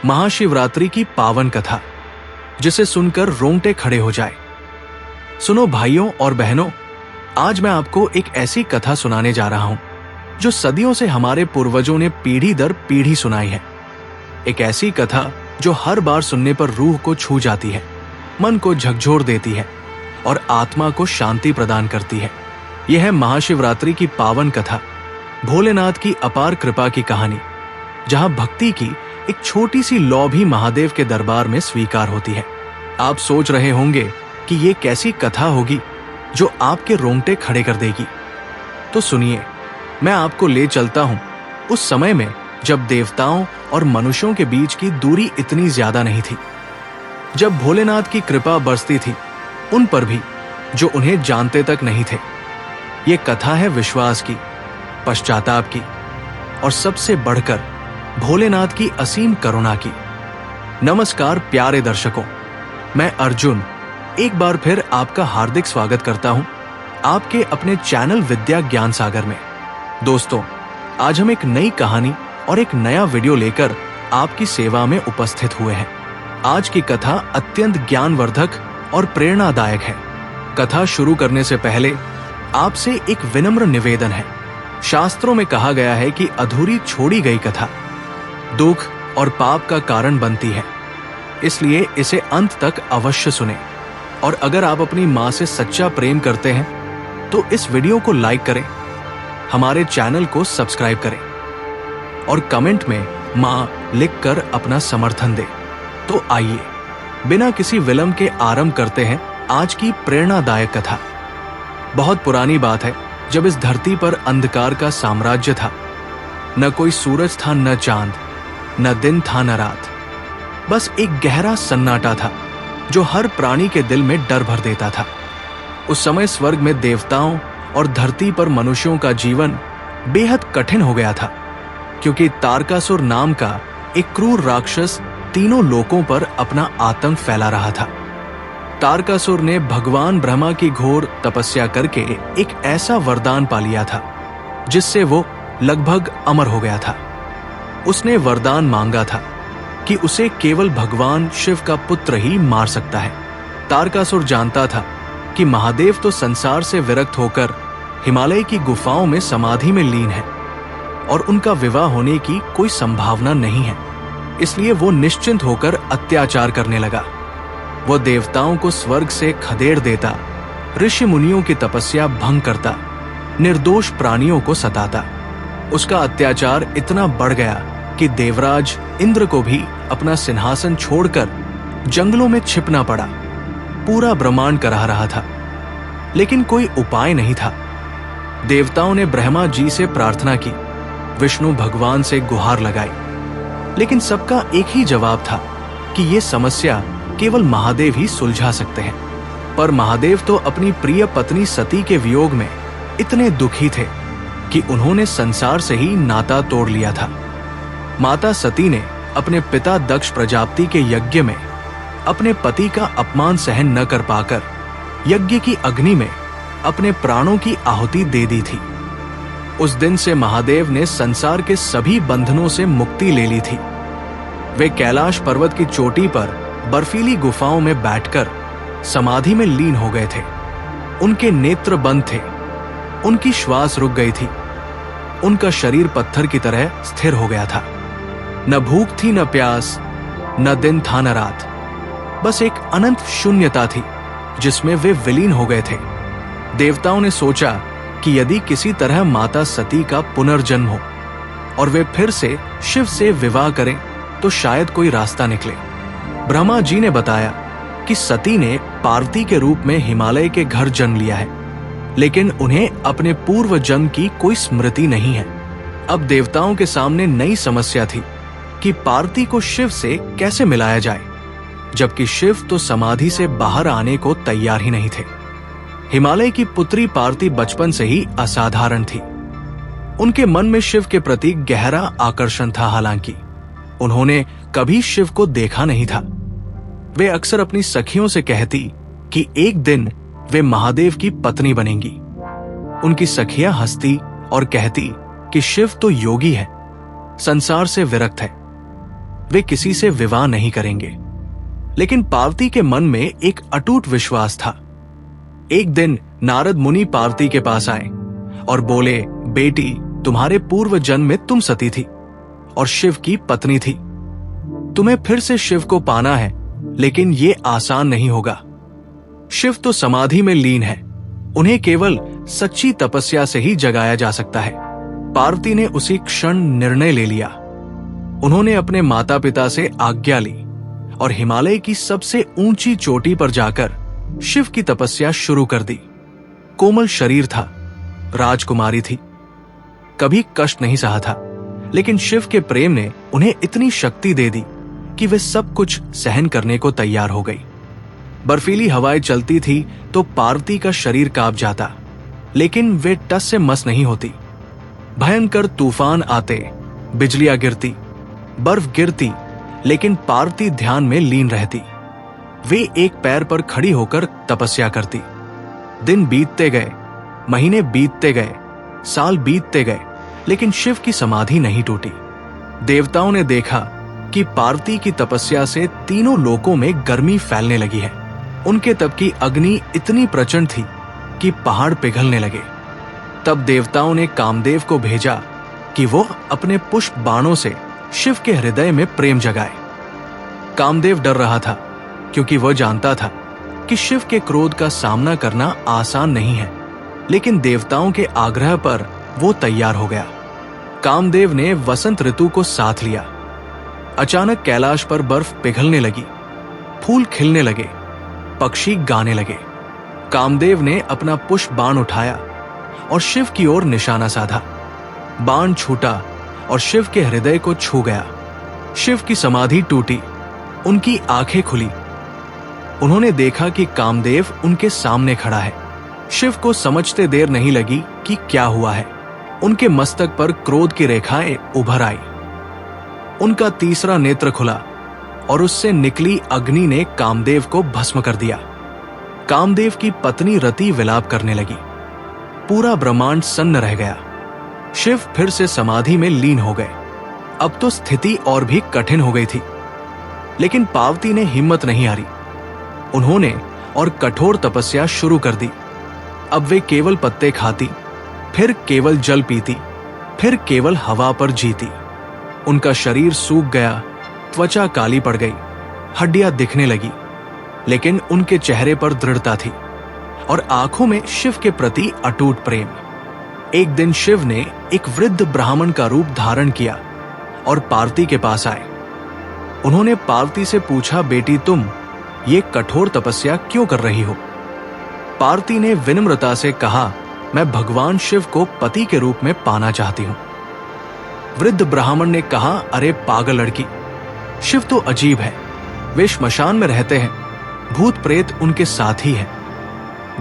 महाशिवरात्रि की पावन कथा, जिसे सुनकर रोंगटे खड़े हो जाए। सुनो भाइयों और बहनों, आज मैं आपको एक ऐसी कथा सुनाने जा रहा हूं जो सदियों से हमारे पूर्वजों ने पीढ़ी दर पीढ़ी सुनाई है। एक ऐसी कथा जो हर बार सुनने पर रूह को छू जाती है, मन को झकझोर देती है और आत्मा को शांति प्रदान करती है। यह है महाशिवरात्रि की पावन कथा, भोलेनाथ की अपार कृपा की कहानी, जहां भक्ति की एक छोटी सी लौ भी महादेव के दरबार में स्वीकार होती है। आप सोच रहे होंगे कि ये कैसी कथा होगी जो आपके रोंगटे खड़े कर देगी। तो सुनिए, मैं आपको ले चलता हूं उस समय में जब देवताओं और मनुष्यों के बीच की दूरी इतनी ज्यादा नहीं थी, जब भोलेनाथ की कृपा बरसती थी उन पर भी जो उन्हें जानते तक नहीं थे। ये कथा है विश्वास की, पश्चाताप की और सबसे बढ़कर भोलेनाथ की असीम करुणा की। नमस्कार प्यारे दर्शकों, मैं अर्जुन एक बार फिर आपका हार्दिक स्वागत करता हूं आपके अपने चैनल विद्या ज्ञान सागर में। दोस्तों, आज हम एक नई कहानी और एक नया वीडियो लेकर आपकी सेवा में उपस्थित हुए हैं। आज की कथा अत्यंत ज्ञानवर्धक और प्रेरणादायक है। कथा शुरू करने से पहले आपसे एक विनम्र निवेदन है। शास्त्रों में कहा गया है कि अधूरी छोड़ी गई कथा दुख और पाप का कारण बनती है, इसलिए इसे अंत तक अवश्य सुने। और अगर आप अपनी माँ से सच्चा प्रेम करते हैं तो इस वीडियो को लाइक करें, हमारे चैनल को सब्सक्राइब करें और कमेंट में माँ लिखकर अपना समर्थन दें। तो आइए बिना किसी विलंब के आरंभ करते हैं आज की प्रेरणादायक कथा। बहुत पुरानी बात है, जब इस धरती पर अंधकार का साम्राज्य था। न कोई सूरज था, न चांद, न दिन था, न रात। बस एक गहरा सन्नाटा था जो हर प्राणी के दिल में डर भर देता था। उस समय स्वर्ग में देवताओं और धरती पर मनुष्यों का जीवन बेहद कठिन हो गया था, क्योंकि तारकासुर नाम का एक क्रूर राक्षस तीनों लोकों पर अपना आतंक फैला रहा था। तारकासुर ने भगवान ब्रह्मा की घोर तपस्या करके एक ऐसा वरदान पा लिया था जिससे वो लगभग अमर हो गया था। उसने वरदान मांगा था कि उसे केवल भगवान शिव का पुत्र ही मार सकता है। तारकासुर जानता था कि महादेव तो संसार से विरक्त होकर हिमालय की गुफाओं में समाधि में लीन है और उनका विवाह होने की कोई संभावना नहीं है। इसलिए वो निश्चिंत होकर अत्याचार करने लगा। वो देवताओं को स्वर्ग से खदेड़ देता, ऋषि मुनियों की तपस्या भंग करता, निर्दोष प्राणियों को सताता। उसका अत्याचार इतना बढ़ गया कि देवराज इंद्र को भी अपना सिंहासन छोड़कर जंगलों में छिपना पड़ा। पूरा ब्रह्मांड कराह रहा था, लेकिन कोई उपाय नहीं था। देवताओं ने ब्रह्मा जी से प्रार्थना की, विष्णु भगवान से गुहार लगाई, लेकिन सबका एक ही जवाब था कि ये समस्या केवल महादेव ही सुलझा सकते हैं। पर महादेव तो अपनी प्रिय पत्नी सती के वियोग में इतने दुखी थे कि उन्होंने संसार से ही नाता तोड़ लिया था। माता सती ने अपने पिता दक्ष प्रजापति के यज्ञ में अपने पति का अपमान सहन न कर पाकर यज्ञ की अग्नि में अपने प्राणों की आहुति दे दी थी। उस दिन से महादेव ने संसार के सभी बंधनों से मुक्ति ले ली थी। वे कैलाश पर्वत की चोटी पर बर्फीली गुफाओं में बैठकर समाधि में लीन हो गए थे। उनके नेत्र बंद थे, उनकी श्वास रुक गई थी, उनका शरीर पत्थर की तरह स्थिर हो गया था। न भूख थी, न प्यास, न दिन था, न रात। बस एक अनंत शून्यता थी जिसमें वे विलीन हो गए थे। देवताओं ने सोचा कि यदि किसी तरह माता सती का पुनर्जन्म हो और वे फिर से शिव से विवाह करें तो शायद कोई रास्ता निकले। ब्रह्मा जी ने बताया कि सती ने पार्वती के रूप में हिमालय के घर जन्म लिया है, लेकिन उन्हें अपने पूर्व जन्म की कोई स्मृति नहीं है। अब देवताओं के सामने नई समस्या थी कि पार्वती को शिव से कैसे मिलाया जाए, जबकि शिव तो समाधि से बाहर आने को तैयार ही नहीं थे। हिमालय की पुत्री पार्वती बचपन से ही असाधारण थी। उनके मन में शिव के प्रति गहरा आकर्षण था। हालांकि उन्होंने कभी शिव को देखा नहीं था। वे अक्सर अपनी सखियों से कहती कि एक दिन वे महादेव की पत्नी बनेंगी। उनकी सखियां हंसती और कहती कि शिव तो योगी है, संसार से विरक्त है। वे किसी से विवाह नहीं करेंगे। लेकिन पार्वती के मन में एक अटूट विश्वास था। एक दिन नारद मुनि पार्वती के पास आए और बोले, बेटी, तुम्हारे पूर्व जन्म में तुम सती थी और शिव की पत्नी थी। तुम्हें फिर से शिव को पाना है, लेकिन ये आसान नहीं होगा। शिव तो समाधि में लीन है, उन्हें केवल सच्ची तपस्या से ही जगाया जा सकता है। पार्वती ने उसी क्षण निर्णय ले लिया। उन्होंने अपने माता पिता से आज्ञा ली और हिमालय की सबसे ऊंची चोटी पर जाकर शिव की तपस्या शुरू कर दी। कोमल शरीर था, राजकुमारी थी, कभी कष्ट नहीं सहा था, लेकिन शिव के प्रेम ने उन्हें इतनी शक्ति दे दी कि वे सब कुछ सहन करने को तैयार हो गई। बर्फीली हवाएं चलती थी तो पार्वती का शरीर कांप जाता, लेकिन वे टस से मस नहीं होती। भयंकर तूफान आते, बिजलियां गिरती, बर्फ गिरती, लेकिन पार्वती ध्यान में लीन रहती। वे एक पैर पर खड़ी होकर तपस्या करती। दिन बीतते गए, महीने बीतते गए, साल बीतते गए, लेकिन शिव की समाधि नहीं टूटी। देवताओं ने देखा कि पार्वती की तपस्या से तीनों लोकों में गर्मी फैलने लगी है। उनके तप की अग्नि इतनी प्रचंड थी कि पहाड़ पिघलने लगे। तब देवताओं ने कामदेव को भेजा कि वो अपने पुष्प बाणों से शिव के हृदय में प्रेम जगाए। कामदेव डर रहा था, क्योंकि वह जानता था कि शिव के क्रोध का सामना करना आसान नहीं है, लेकिन देवताओं के आग्रह पर वो तैयार हो गया। कामदेव ने वसंत ऋतु को साथ लिया। अचानक कैलाश पर बर्फ पिघलने लगी, फूल खिलने लगे, पक्षी गाने लगे। कामदेव ने अपना पुष्प बाण उठाया और शिव की ओर निशाना साधा। बाण छूटा और शिव के हृदय को छू गया। शिव की समाधि टूटी, उनकी आंखें खुली। उन्होंने देखा कि कामदेव उनके सामने खड़ा है। शिव को समझते देर नहीं लगी कि क्या हुआ है। उनके मस्तक पर क्रोध की रेखाएं उभर आई। उनका तीसरा नेत्र खुला और उससे निकली अग्नि ने कामदेव को भस्म कर दिया। कामदेव की पत्नी रति विलाप करने लगी। पूरा ब्रह्मांड सन्न रह गया। शिव फिर से समाधि में लीन हो गए। अब तो स्थिति और भी कठिन हो गई थी, लेकिन पार्वती ने हिम्मत नहीं हारी। उन्होंने और कठोर तपस्या शुरू कर दी। अब वे केवल पत्ते खाती, फिर केवल जल पीती, फिर केवल हवा पर जीती। उनका शरीर सूख गया, त्वचा काली पड़ गई, हड्डियां दिखने लगी, लेकिन उनके चेहरे पर दृढ़ता थी और आंखों में शिव के प्रति अटूट प्रेम। एक दिन शिव ने एक वृद्ध ब्राह्मण का रूप धारण किया और पार्वती के पास आए। उन्होंने पार्वती से पूछा, बेटी, तुम ये कठोर तपस्या क्यों कर रही हो? पार्वती ने विनम्रता से कहा, मैं भगवान शिव को पति के रूप में पाना चाहती हूं। वृद्ध ब्राह्मण ने कहा, अरे पागल लड़की, शिव तो अजीब है। वे श्मशान में रहते हैं, भूत प्रेत उनके साथ ही हैं,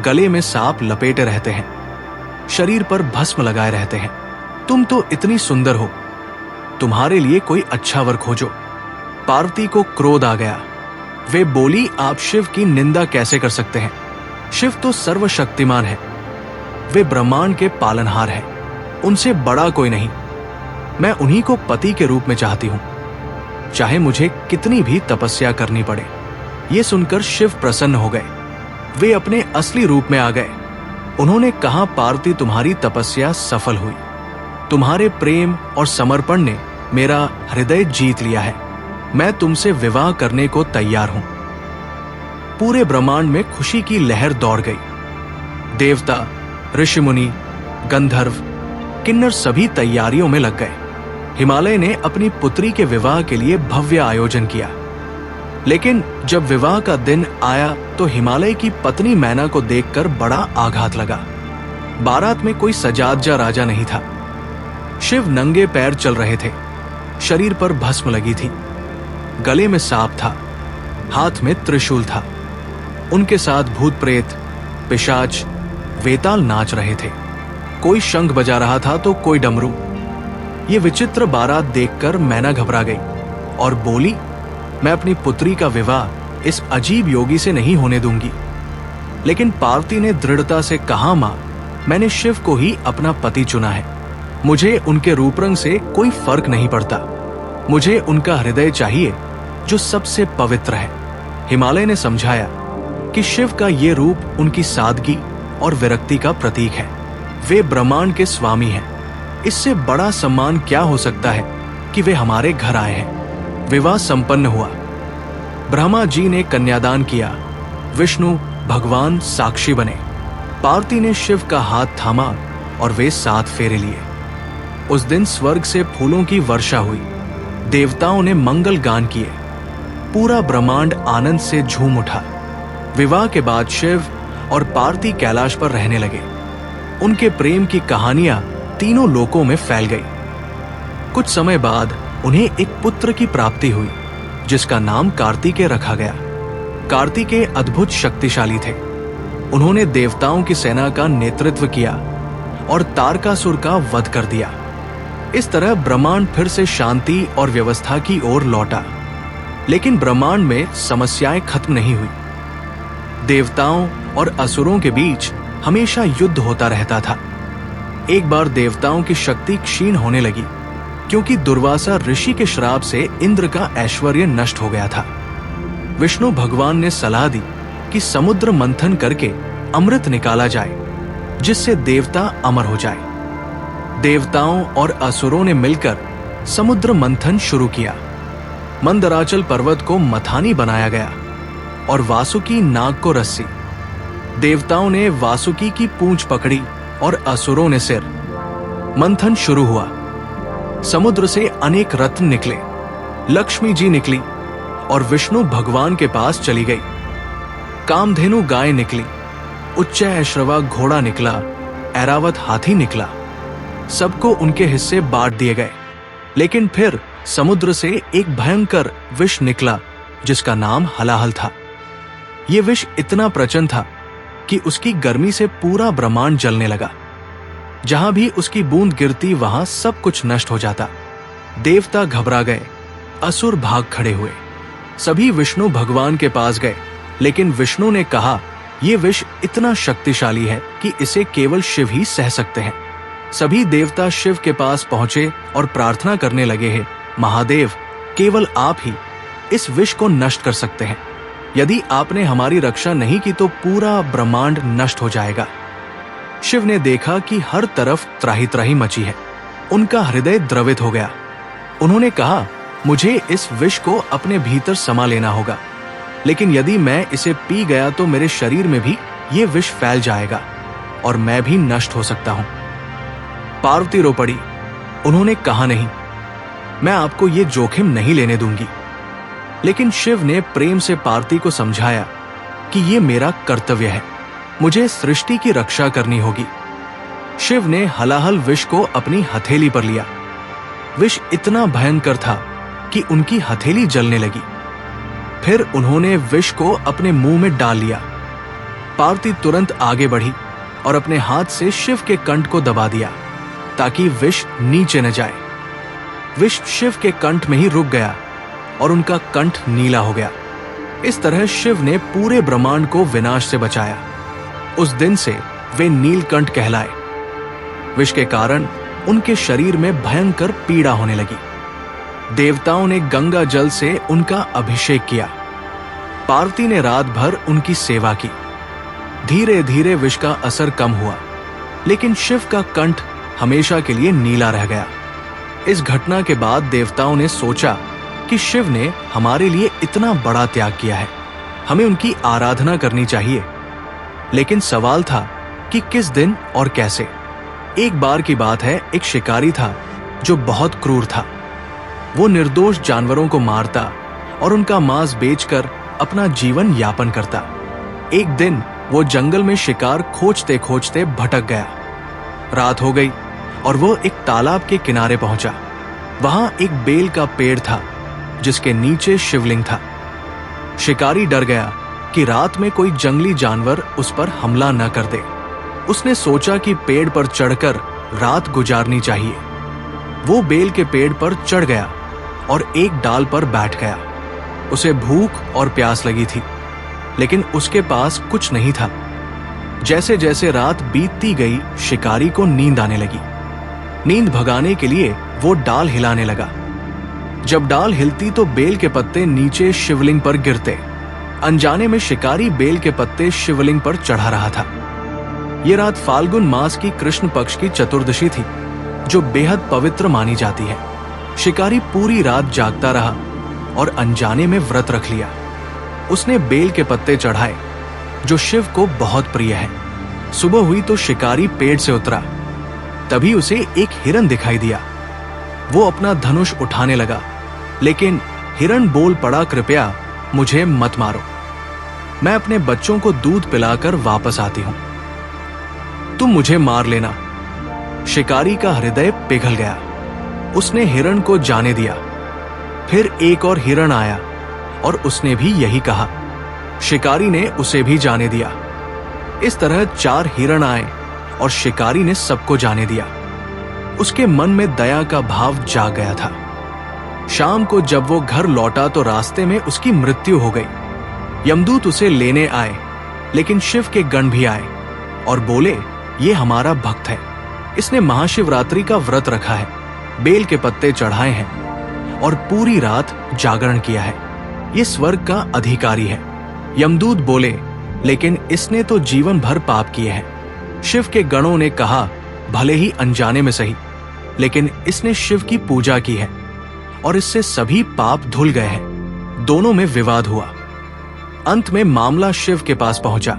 गले में सांप लपेटे रहते हैं, शरीर पर भस्म लगाए रहते हैं। तुम तो इतनी सुंदर हो, तुम्हारे लिए कोई अच्छा वर खोजो। पार्वती को क्रोध आ गया। वे बोली, आप शिव की निंदा कैसे कर सकते हैं? शिव तो सर्वशक्तिमान है, वे ब्रह्मांड के पालनहार हैं, उनसे बड़ा कोई नहीं। मैं उन्हीं को पति के रूप में चाहती हूं, चाहे मुझे कितनी भी तपस्या करनी पड़े। ये सुनकर शिव प्रसन्न हो गए। वे अपने असली रूप में आ गए। उन्होंने कहा, पार्वती, तुम्हारी तपस्या सफल हुई। तुम्हारे प्रेम और समर्पण ने मेरा हृदय जीत लिया है। मैं तुमसे विवाह करने को तैयार हूं। पूरे ब्रह्मांड में खुशी की लहर दौड़ गई। देवता, ऋषि मुनि, गंधर्व, किन्नर सभी तैयारियों में लग गए। हिमालय ने अपनी पुत्री के विवाह के लिए भव्य आयोजन किया, लेकिन जब विवाह का दिन आया तो हिमालय की पत्नी मैना को देखकर बड़ा आघात लगा। बारात में कोई सजादजा राजा नहीं था। शिव नंगे पैर चल रहे थे, शरीर पर भस्म लगी थी, गले में सांप था, हाथ में त्रिशूल था। उनके साथ भूत प्रेत, पिशाच, वेताल नाच रहे थे। कोई शंख बजा रहा था तो कोई डमरू। ये विचित्र बारात देखकर मैना घबरा गई और बोली, मैं अपनी पुत्री का विवाह इस अजीब योगी से नहीं होने दूंगी। लेकिन पार्वती ने दृढ़ता से कहा, मां, मैंने शिव को ही अपना पति चुना है। मुझे उनके रूप रंग से कोई फर्क नहीं पड़ता। मुझे उनका हृदय चाहिए जो सबसे पवित्र है। हिमालय ने समझाया कि शिव का ये रूप उनकी सादगी और विरक्ति का प्रतीक है। वे ब्रह्मांड के स्वामी हैं। इससे बड़ा सम्मान क्या हो सकता है कि वे हमारे घर आए हैं। विवाह संपन्न हुआ। ब्रह्मा जी ने कन्यादान किया। विष्णु भगवान साक्षी बने। पार्वती ने शिव का हाथ थामा और वे 7 फेरे लिए। उस दिन स्वर्ग से फूलों की वर्षा हुई। देवताओं ने मंगल गान किए। पूरा ब्रह्मांड आनंद से झूम उठा। विवाह के बाद शिव और पार्वती कैलाश पर रहने लगे। उनके प्रेम की कहानियां तीनों लोकों में फैल गई। कुछ समय बाद उन्हें एक पुत्र की प्राप्ति हुई जिसका नाम कार्तिकेय रखा गया। कार्तिकेय अद्भुत शक्तिशाली थे। उन्होंने देवताओं की सेना का नेतृत्व किया और तारकासुर का वध कर दिया। इस तरह ब्रह्मांड फिर से शांति और व्यवस्था की ओर लौटा। लेकिन ब्रह्मांड में समस्याएं खत्म नहीं हुई। देवताओं और असुरों के बीच हमेशा युद्ध होता रहता था। एक बार देवताओं की शक्ति क्षीण होने लगी क्योंकि दुर्वासा ऋषि के श्राप से इंद्र का ऐश्वर्य नष्ट हो गया था। विष्णु भगवान ने सलाह दी कि समुद्र मंथन करके अमृत निकाला जाए जिससे देवता अमर हो जाए। देवताओं और असुरों ने मिलकर समुद्र मंथन शुरू किया। मंदराचल पर्वत को मथानी बनाया गया और वासुकी नाग को रस्सी। देवताओं ने वासुकी की पूंछ पकड़ी और असुरों ने सिर। मंथन शुरू हुआ। समुद्र से अनेक रत्न निकले। लक्ष्मी जी निकली और विष्णु भगवान के पास चली गई। कामधेनु गाय निकली। उच्चैश्रवा घोड़ा निकला। ऐरावत हाथी निकला। सबको उनके हिस्से बांट दिए गए। लेकिन फिर समुद्र से एक भयंकर विष निकला जिसका नाम हलाहल था। यह विष इतना प्रचंड था कि उसकी गर्मी से पूरा ब्रह्मांड जलने लगा। जहां भी उसकी बूंद गिरती वहां सब कुछ नष्ट हो जाता। देवता घबरा गए। असुर भाग खड़े हुए। सभी विष्णु भगवान के पास गए, लेकिन विष्णु ने कहा यह विष इतना शक्तिशाली है कि इसे केवल शिव ही सह सकते हैं। सभी देवता शिव के पास पहुंचे और प्रार्थना करने लगे हैं, महादेव, केवल आप ही इस विष को नष्ट कर सकते हैं। यदि आपने हमारी रक्षा नहीं की तो पूरा ब्रह्मांड नष्ट हो जाएगा। शिव ने देखा कि हर तरफ त्राही त्राही मची है। उनका हृदय द्रवित हो गया। उन्होंने कहा, मुझे इस विष को अपने भीतर समा लेना होगा, लेकिन यदि मैं इसे पी गया तो मेरे शरीर में भी ये विष फैल जाएगा और मैं भी नष्ट हो सकता हूं। पार्वती रो पड़ी। उन्होंने कहा, नहीं, मैं आपको ये जोखिम नहीं लेने दूंगी। लेकिन शिव ने प्रेम से पार्वती को समझाया कि ये मेरा कर्तव्य है, मुझे सृष्टि की रक्षा करनी होगी। शिव ने हलाहल विष को अपनी हथेली पर लिया। विष इतना भयंकर था कि उनकी हथेली जलने लगी। फिर उन्होंने विष को अपने मुंह में डाल लिया। पार्वती तुरंत आगे बढ़ी और अपने हाथ से शिव के कंठ को दबा दिया ताकि विष नीचे न जाए। विष शिव के कंठ में ही रुक गया और उनका कंठ नीला हो गया। इस तरह शिव ने पूरे ब्रह्मांड को विनाश से बचाया। उस दिन से वे नीलकंठ कहलाए। विष के कारण उनके शरीर में भयंकर पीड़ा होने लगी। देवताओं ने गंगा जल से उनका अभिषेक किया। पार्वती ने रात भर उनकी सेवा की। धीरे धीरे विष का असर कम हुआ, लेकिन शिव का कंठ हमेशा के लिए नीला रह गया। इस घटना के बाद देवताओं ने सोचा कि शिव ने हमारे लिए इतना बड़ा त्याग किया है, हमें उनकी आराधना करनी चाहिए। लेकिन सवाल था कि किस दिन और कैसे। एक बार की बात है, एक शिकारी था जो बहुत क्रूर था। वो निर्दोष जानवरों को मारता और उनका मांस बेचकर अपना जीवन यापन करता। एक दिन वो जंगल में शिकार खोजते खोजते भटक गया। रात हो गई और वो एक तालाब के किनारे पहुंचा। वहां एक बेल का पेड़ था जिसके नीचे शिवलिंग था। शिकारी डर गया कि रात में कोई जंगली जानवर उस पर हमला न कर दे। उसने सोचा कि पेड़ पर चढ़कर रात गुजारनी चाहिए। वो बेल के पेड़ पर चढ़ गया और एक डाल पर बैठ गया। उसे भूख और प्यास लगी थी, लेकिन उसके पास कुछ नहीं था। जैसे जैसे रात बीतती गई, शिकारी को नींद आने लगी। नींद भगाने के लिए वो डाल हिलाने लगा। जब डाल हिलती तो बेल के पत्ते नीचे शिवलिंग पर गिरते। अनजाने में शिकारी बेल के पत्ते शिवलिंग पर चढ़ा रहा था। यह रात फाल्गुन मास की कृष्ण पक्ष की चतुर्दशी थी, जो बेहद पवित्र मानी जाती है। शिकारी पूरी रात जागता रहा और अनजाने में व्रत रख लिया। उसने बेल के पत्ते चढ़ाए, जो शिव को बहुत प्रिय है। सुबह हुई तो शिकारी पेड़ से उतरा। तभी उसे एक हिरन दिखाई दिया। वो अपना धनुष उठाने लगा, लेकिन हिरन बोल पड़ा, कृपया मुझे मत मारो, मैं अपने बच्चों को दूध पिलाकर वापस आती हूं, तुम मुझे मार लेना। शिकारी का हृदय पिघल गया। उसने हिरण को जाने दिया। फिर एक और हिरण आया और उसने भी यही कहा। शिकारी ने उसे भी जाने दिया। इस तरह 4 हिरण आए और शिकारी ने सबको जाने दिया। उसके मन में दया का भाव जाग गया था। शाम को जब वो घर लौटा तो रास्ते में उसकी मृत्यु हो गई। यमदूत उसे लेने आए, लेकिन शिव के गण भी आए और बोले, ये हमारा भक्त है, इसने महाशिवरात्रि का व्रत रखा है, बेल के पत्ते चढ़ाए हैं और पूरी रात जागरण किया है, ये स्वर्ग का अधिकारी है। यमदूत बोले, लेकिन इसने तो जीवन भर पाप किए हैं। शिव के गणों ने कहा, भले ही अनजाने में सही, लेकिन इसने शिव की पूजा की है और इससे सभी पाप धुल गए हैं। दोनों में विवाद हुआ। अंत में मामला शिव के पास पहुंचा।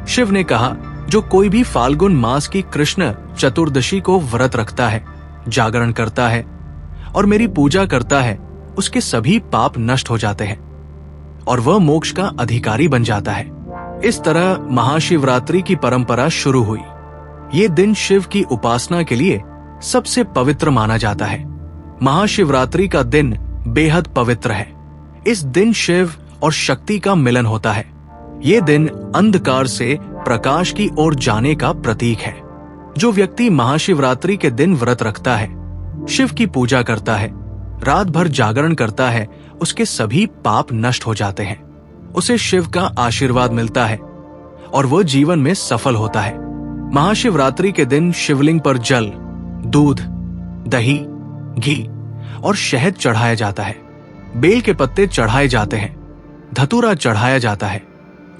शिव ने कहा, जो कोई भी फाल्गुन मास की कृष्ण चतुर्दशी को व्रत रखता है, जागरण करता है और मेरी पूजा करता है, उसके सभी पाप नष्ट हो जाते हैं और वह मोक्ष का अधिकारी बन जाता है। इस तरह महाशिवरात्रि की परंपरा शुरू हुई। ये दिन शिव की उपासना के लिए सबसे पवित्र माना जाता है। महाशिवरात्रि का दिन बेहद पवित्र है। इस दिन शिव और शक्ति का मिलन होता है। ये दिन अंधकार से प्रकाश की ओर जाने का प्रतीक है। जो व्यक्ति महाशिवरात्रि के दिन व्रत रखता है, शिव की पूजा करता है, रात भर जागरण करता है, उसके सभी पाप नष्ट हो जाते हैं। उसे शिव का आशीर्वाद मिलता है और वह जीवन में सफल होता है। महाशिवरात्रि के दिन शिवलिंग पर जल, दूध, दही, घी और शहद चढ़ाया जाता है। बेल के पत्ते चढ़ाए जाते हैं, धतूरा चढ़ाया जाता है,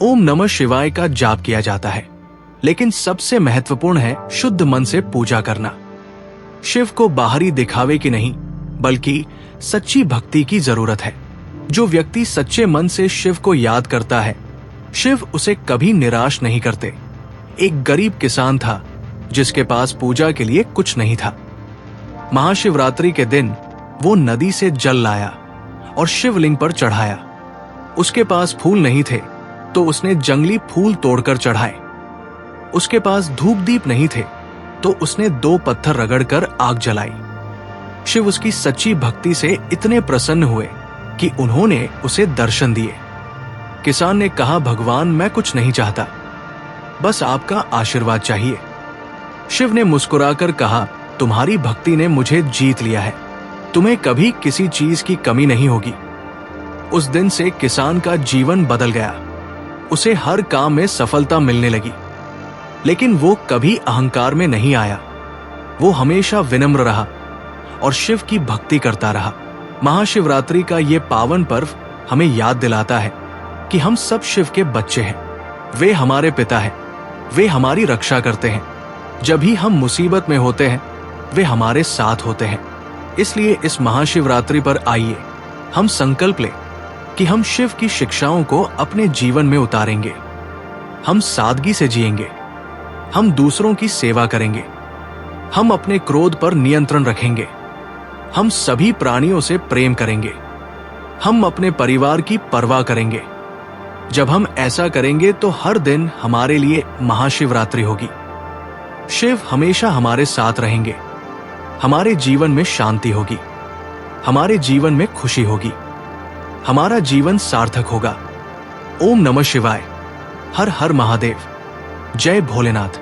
ओम नमः शिवाय का जाप किया जाता है। लेकिन सबसे महत्वपूर्ण है शुद्ध मन से पूजा करना। शिव को बाहरी दिखावे की नहीं, बल्कि सच्ची भक्ति की जरूरत है। जो व्यक्ति सच्चे मन से शिव को याद करता है, शिव उसे कभी निराश नहीं करते। एक गरीब किसान था जिसके पास पूजा के लिए कुछ नहीं था। महाशिवरात्रि के दिन वो नदी से जल लाया और शिवलिंग पर चढ़ाया। उसके पास फूल नहीं थे तो उसने जंगली फूल तोड़कर चढ़ाए। उसके पास धूप दीप नहीं थे तो उसने 2 पत्थर रगड़कर आग जलाई। शिव उसकी सच्ची भक्ति से इतने प्रसन्न हुए कि उन्होंने उसे दर्शन दिए। किसान ने कहा, भगवान, मैं कुछ नहीं चाहता, बस आपका आशीर्वाद चाहिए। शिव ने मुस्कुराकर कहा, तुम्हारी भक्ति ने मुझे जीत लिया है, तुम्हें कभी किसी चीज की कमी नहीं होगी। उस दिन से किसान का जीवन बदल गया। उसे हर काम में सफलता मिलने लगी। लेकिन वो कभी अहंकार में नहीं आया। वो हमेशा विनम्र रहा और शिव की भक्ति करता रहा। महाशिवरात्रि का ये पावन पर्व हमें याद दिलाता है कि हम सब शिव के बच्चे हैं। वे हमारे पिता हैं, वे हमारी रक्षा करते हैं। जब भी हम मुसीबत में होते हैं, वे हमारे साथ होते हैं। इसलिए इस महाशिवरात्रि पर आइए हम संकल्प लें कि हम शिव की शिक्षाओं को अपने जीवन में उतारेंगे। हम सादगी से जिएंगे, हम दूसरों की सेवा करेंगे, हम अपने क्रोध पर नियंत्रण रखेंगे, हम सभी प्राणियों से प्रेम करेंगे, हम अपने परिवार की परवाह करेंगे। जब हम ऐसा करेंगे तो हर दिन हमारे लिए महाशिवरात्रि होगी। शिव हमेशा हमारे साथ रहेंगे। हमारे जीवन में शांति होगी, हमारे जीवन में खुशी होगी, हमारा जीवन सार्थक होगा। ओम नमः शिवाय। हर हर महादेव। जय भोलेनाथ।